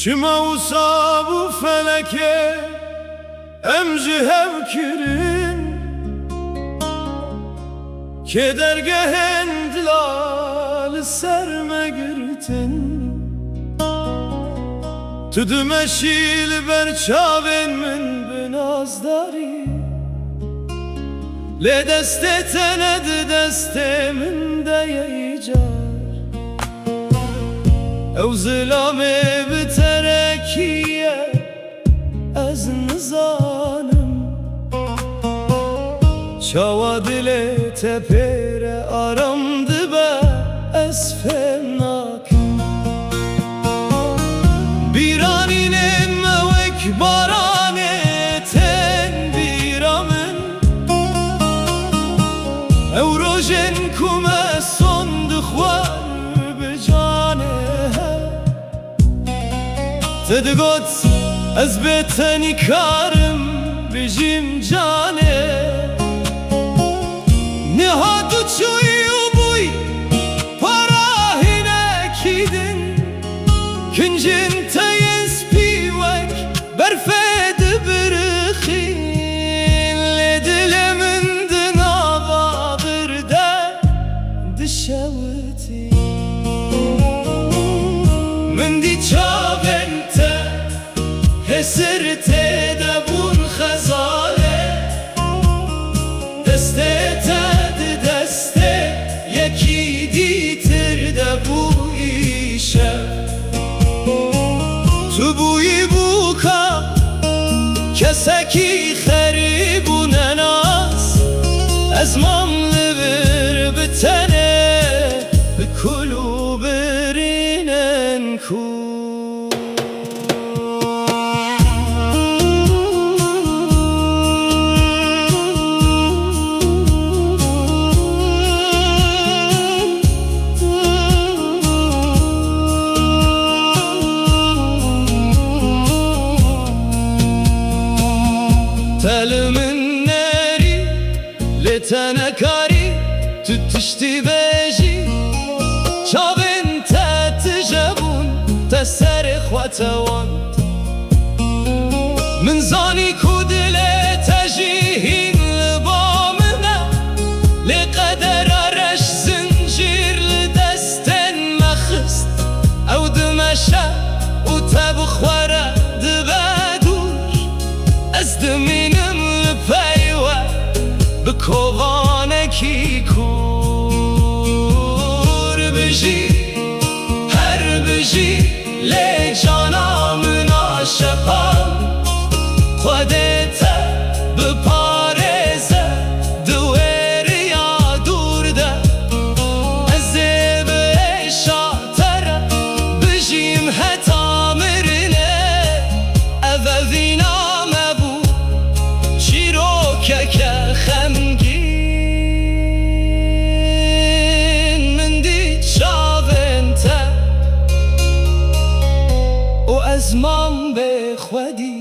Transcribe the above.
چما وصاب و فلکه ام جهو کرن که درگه اندلال سر مگرتن تو دمشیل بر چاون من بنازداری لی دست تند دست من دیه جار او ظلامه بترکیه از نزانم چاوا دل تپیر آرام دبه از فناکم بیرانینه موک بارانه تن بیرامن او روژن کمه صند خوار بجانه تدگوت از بتنی کارم بجیم جانه نهادو چوی و بوی پراهی نکیدن کنجن تیز پیوک برفد برخین لدل من دنابا برده دشوتی من دی چاونته حسرته دبون خزاله دسته تد دسته یکی دیتر دبویشه تو بوی بوکا کسکی خریبونه ناس از ممل بر بتنه بکلو برینن کو تل من ناری لتنکاری تو تشتی بجی چاون تجبون تسر خواتوان من زانی کودل تجیهین لبامنا لقدر رش زنجیر لدستن مخست او دمشه و تبخوره دبدور از دمینم لپیوه بکوانکی کور بجی هر بجی لی جانا من عاشقان خودت بپارزه دویر یا دور ده از به شاتر بجیم حتا مرنه اووینا مبو چیرو که خمگین من دی چاونته و از مام به خودی